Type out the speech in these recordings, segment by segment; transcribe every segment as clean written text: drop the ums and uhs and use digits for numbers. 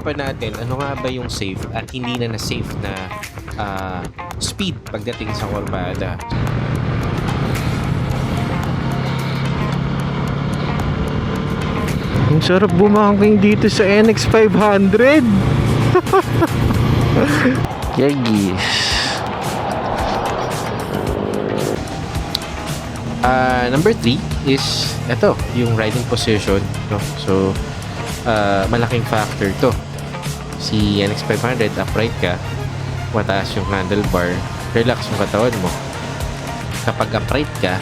pag-usapan natin ano nga ba yung safe at hindi na na-safe na speed pagdating sa kurbada. Ang sarap bumangking dito sa NX 500. Yagis. Number 3 is ito, yung riding position, no? So malaking factor to. Si NX 500, upright ka, mataas yung handlebar, relax yung katawan mo. Kapag upright ka,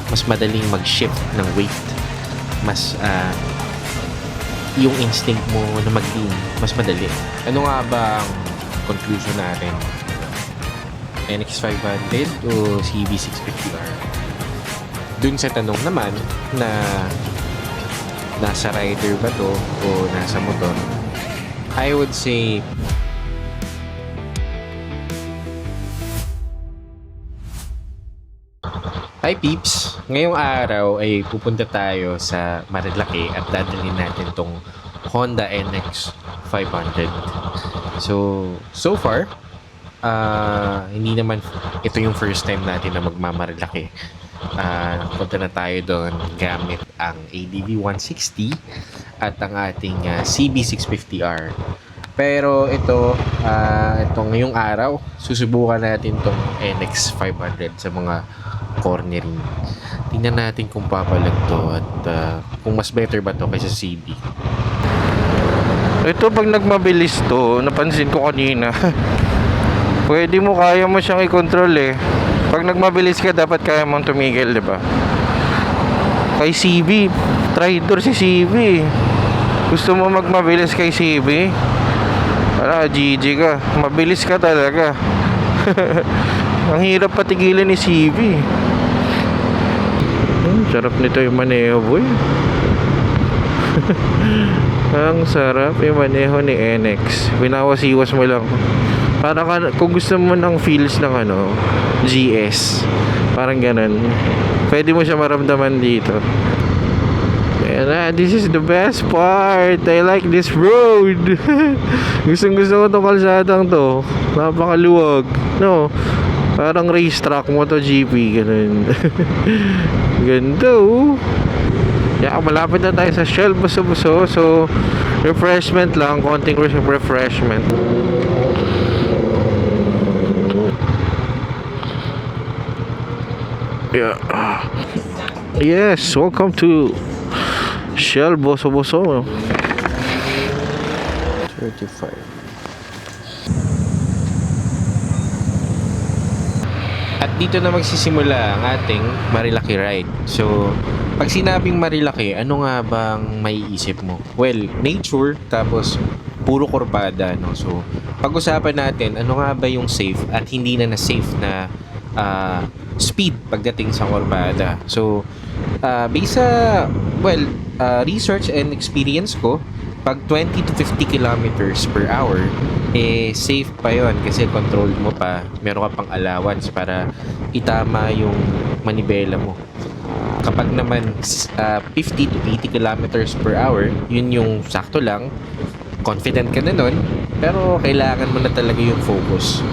mas madaling mag-shift ng weight. Mas yung instinct mo na mag-lean, mas madali. Ano nga ba ang conclusion natin? NX 500 o CB650R? Dun sa tanong naman na nasa rider ba to o nasa motor, I would say hi peeps! Ngayong araw ay pupunta tayo sa Marilaki at dadalhin natin tong Honda NX 500. So far, hindi naman ito yung first time natin na magmamarilaki. Punta na tayo doon gamit ang ADV 160 at ang ating CB650R. Pero ito ngayong araw, susubukan natin tong NX 500 sa mga cornering. Tingnan natin kung papalag to at kung mas better ba to kaysa CB. Ito pag nagmabilis to, napansin ko kanina. Pwede mo, kaya mo siyang i-control eh. Pag nagmabilis ka, dapat kaya mong tumigil, di ba? Kay CB, traitor si CB. Gusto mo magmabilis kay CB? Wala, GG ka. Mabilis ka talaga. Ang hirap patigilin ni CB. Sarap nito yung maneho, boy. Ang sarap yung maneho ni NX. Winawasiwas mo lang. Para kung gusto mo ng feels ng GS, parang ganun, pwede mo siya maramdaman dito. And this is the best part. I like this road. Gusto ko tong kalsadang to. Napakaluwag, no? Parang racetrack, MotoGP, ganun. Ganda, oh. Yeah, malapit na tayo sa Shell Buso-Buso. So, refreshment lang, konting refreshment. Yeah. Yes, welcome to Shell Buso-Buso. 35. At dito na magsisimula ang ating Marilaki ride. So, pag sinabing Marilaki, ano nga bang maiisip mo? Well, nature, tapos puro kurbada, no? So, pag-usapan natin, ano nga ba yung safe at hindi na na-safe na speed pagdating sa kurbada. So, based sa, research and experience ko, pag 20 to 50 kilometers per hour, safe pa yon kasi controlled mo pa, meron ka pang allowance para itama yung manibela mo. Kapag naman 50 to 80 kilometers per hour, yun yung sakto lang, confident ka na nun, pero kailangan mo na talaga yung focus.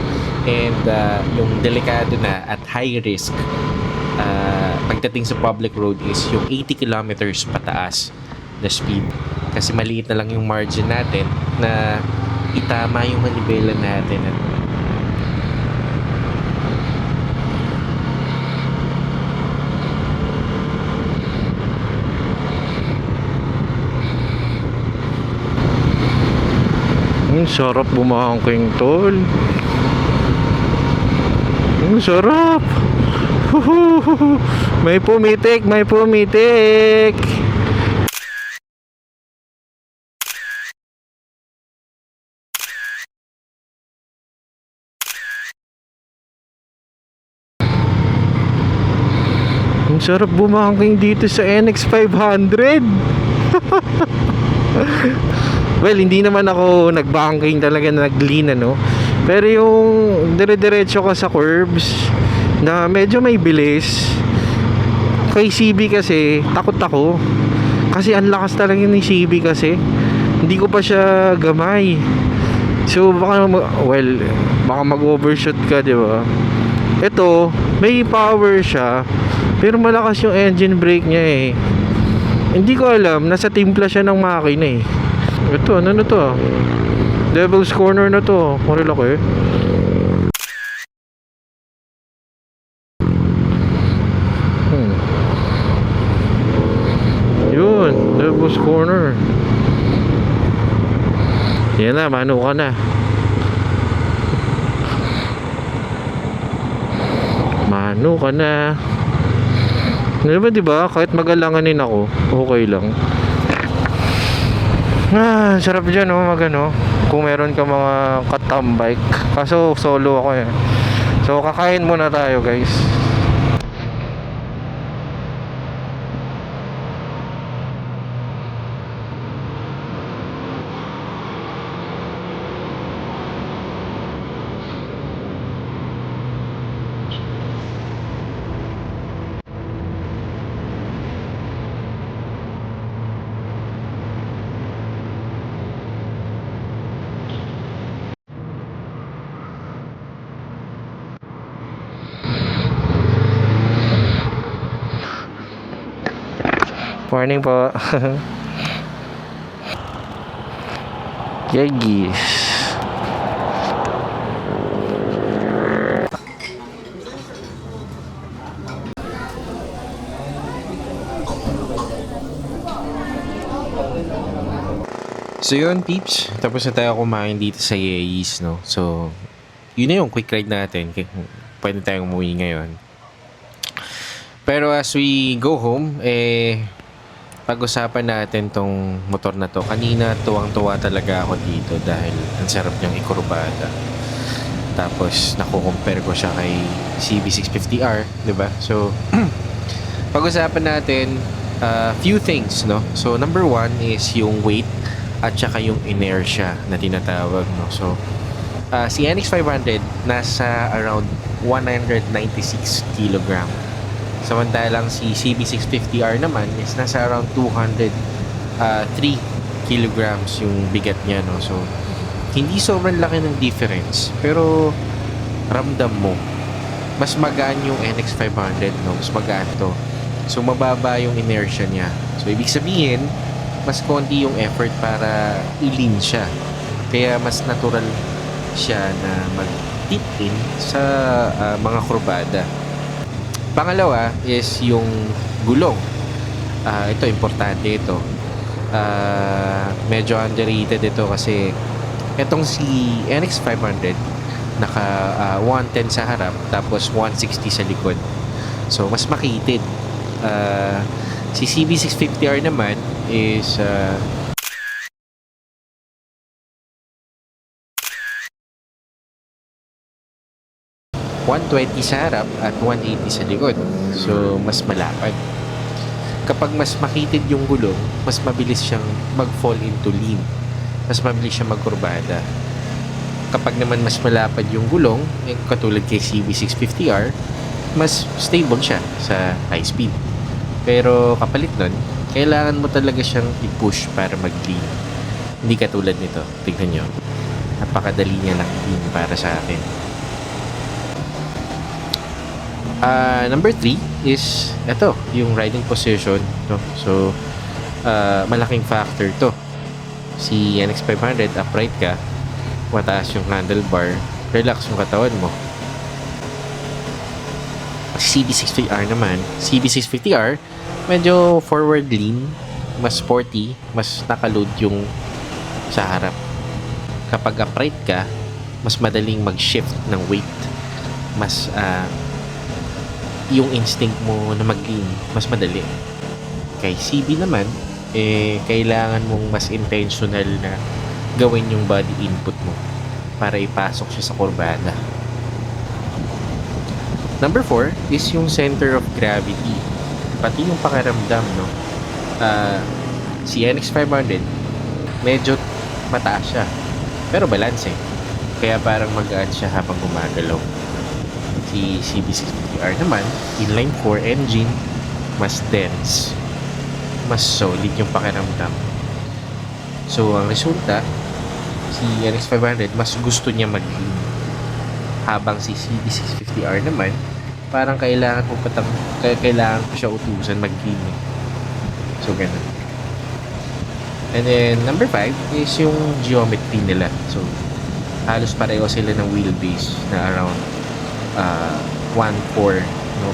And yung delikado na at high risk pagdating sa public road is yung 80 kilometers pataas na speed. Kasi maliit na lang yung margin natin na itama yung manibela natin. Ang sarap bumangking, tol. Ang sarap. May pumitik, may pumitik. Ang sarap bumangking dito sa NX 500. Well, hindi naman ako nag-banking talaga na nag-lean, pero yung dire-diretso ka sa curbs na medyo may bilis, kay CB kasi takot ako kasi ang lakas talaga ni CB kasi hindi ko pa siya gamay. So baka mag-overshoot ka, di ba? Ito, may power siya, pero malakas yung engine brake niya eh. Hindi ko alam, nasa timpla siya ng makina eh. Ito, ano na to? Devil's Corner na to. Marilaki. Yun, Devil's Corner. Yan na, mano ka na. Mano ka na. Diba? Kahit magalanganin ako, okay lang. Sarap dyan, oh, kung meron ka mga katambike. Kaso, solo ako eh. So, kakain muna tayo, guys. Morning po. Yagis. So yun, peeps. Tapos na tayo kumain dito sa Yeis, no? So, yun na yung quick ride natin. Pwede tayong umuwi ngayon. Pero as we go home, pag-usapan natin tong motor na to. Kanina, tuwang-tuwa talaga ako dito dahil ang sarap niyang ikurbada. Tapos, nakukompare ko siya kay CB650R, di ba? So, pag-usapan natin few things, no? So, number one is yung weight at saka yung inertia na tinatawag, no? So, si NX500 nasa around 196 kilogram. Samantalang si CB650R naman is nasa around 203 kilograms yung bigat niya, no? So, hindi sobrang laki ng difference, pero ramdam mo mas magaan yung NX500, no? Mas magaan to. So, mababa yung inertia niya. So, ibig sabihin, mas konti yung effort para i-lean siya. Kaya mas natural siya na mag-tip in sa mga kurbada. Pangalawa is yung gulong. Ito, importante ito. Medyo underrated ito kasi itong si NX500 naka 110 sa harap tapos 160 sa likod. So, mas makitid. Si CB650R naman is 120 sa harap at 180 sa likod. So, mas malapad. Kapag mas makitid yung gulong, mas mabilis siyang mag-fall into lean. Mas mabilis siyang magkurbada. Kapag naman mas malapad yung gulong, katulad kay CB650R, mas stable siya sa high speed. Pero kapalit nun, kailangan mo talaga siyang i-push para mag-lean. Hindi katulad nito. Tignan nyo. Napakadali niya lang lean para sa akin. Number 3 is ito, yung riding position, no? So, malaking factor to. Si NX500, upright ka, mataas yung handlebar, relax yung katawan mo. CB650R naman, CB650R, medyo forward lean, mas sporty, mas nakaload yung sa harap. Kapag upright ka, mas madaling mag-shift ng weight. Mas, yung instinct mo na mag-lean, mas madali. Kay CB naman, kailangan mong mas intentional na gawin yung body input mo para ipasok siya sa kurbada. Number 4 is yung center of gravity. Pati yung pakiramdam, no? Si NX500, medyo mataas siya. Pero balance eh. Kaya parang magaan siya habang gumagalaw. Si CB650R naman, inline 4 engine, mas dense. Mas solid yung pakiramdam. So, ang resulta, si NX500 mas gusto niya mag-lean. Habang si CB650R naman, parang kailangan ko siya utusan mag-lean. So, ganun. And then, number 5 is yung geometry nila. So, halos pareho sila ng wheelbase na around 1.4 no,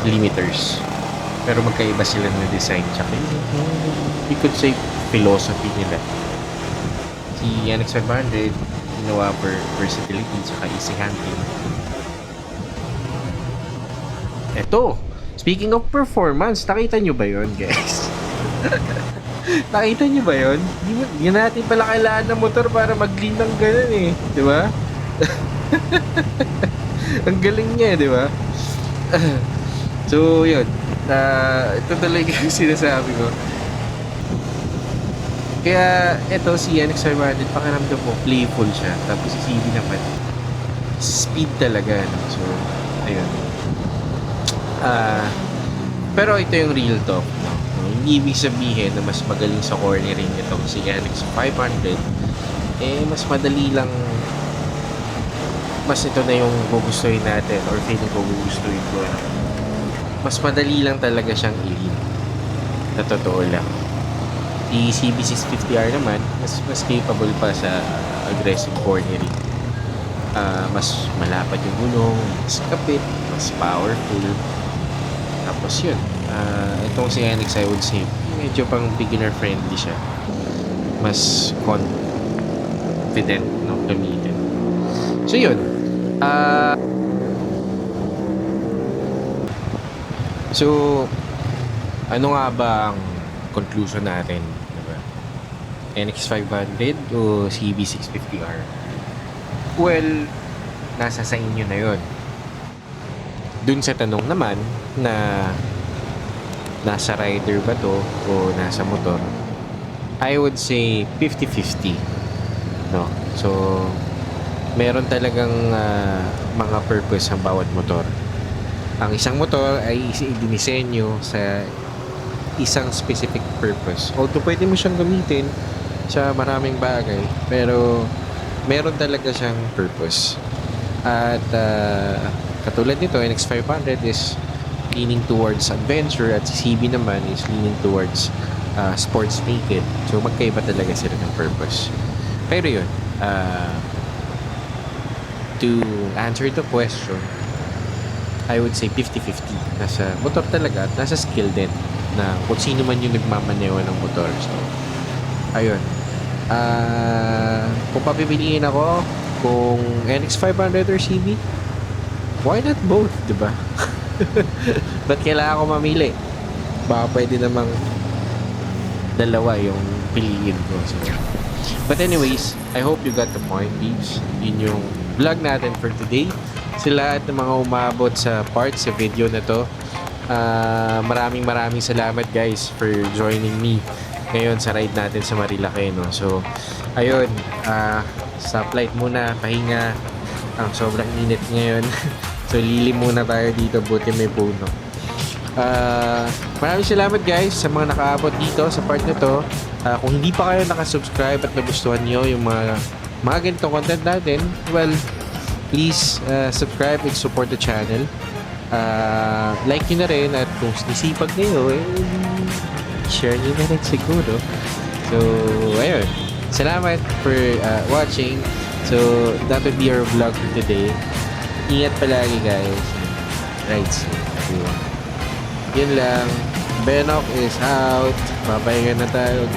millimeters. Pero magkaiba sila ng design. Tsaka you could say philosophy nila. Si NX500 ginawa for versatility tsaka easy handling. Eto, speaking of performance, nakita nyo ba yun, guys? Nakita nyo ba yun? Di natin pala kailangan ng motor para mag-lean ng ganun eh. Di ba? Ang galing niya, di ba? So, yun. Ito talaga yung sinasabi ko. Kaya, ito si NX500, pakiramdam mo, playful siya. Tapos si CB naman, speed talaga. No? So, ayun. Pero ito yung real talk. No? Hindi ibig sabihin na mas magaling sa cornering itong si NX500. Mas madali lang, mas ito na yung gugustuhin natin or feeling ko gugustuhin ko. Mas madali lang talaga siyang i-lean. Na totoo lang. Si CB650R naman, mas capable pa sa aggressive cornering. Mas malapad yung gulong, mas kapit, mas powerful. Tapos yun, itong si NX I would say, medyo pang beginner friendly siya. Mas confident no, gamitin. So yun, so ano nga ba ang conclusion natin? Diba? NX500 o CB650R? Well, nasa sa inyo na yun. Dun sa tanong naman na nasa rider ba to o nasa motor, I would say 50-50. No? So, meron talagang mga purpose ang bawat motor. Ang isang motor ay dinisenyo sa isang specific purpose. Although pwede mo siyang gamitin sa maraming bagay, pero meron talaga siyang purpose. At katulad nito, NX500 is leaning towards adventure at si CB naman is leaning towards sports naked. So magkaiba talaga sila ng purpose. Pero yun, to answer the question, I would say 50-50. Nasa motor talaga at nasa skill din na kung sino man yung nagmamaneho ng motor. So, ayun. Kung papipiliin ako kung NX500 or CB, why not both, diba? Ba't kailangan ko mamili? Baka pwede namang dalawa yung piliin ko. So, but anyways, I hope you got the point, peeps. Yun yung vlog natin for today. Sila at ng mga umabot sa part sa video na to. Maraming salamat guys for joining me ngayon sa ride natin sa Marilake, no? So, ayun, stoplight muna, pahinga. Ang sobrang init ngayon. So, lilim muna tayo dito, buti may puno. Maraming salamat guys sa mga nakaabot dito sa part na to. Kung hindi pa kayo nakasubscribe at nagustuhan nyo yung mga ganitong content natin, well, please subscribe and support the channel. Like nyo na rin at kung nisipag nyo, share nyo na rin siguro. So, ayun. Salamat for watching. So, that would be our vlog for today. Ingat palagi guys. Ride safe everyone. Yun lang. Benok is out. Papahinga na tayo.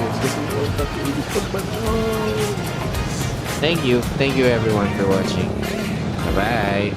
Thank you. Thank you everyone for watching. Bye-bye.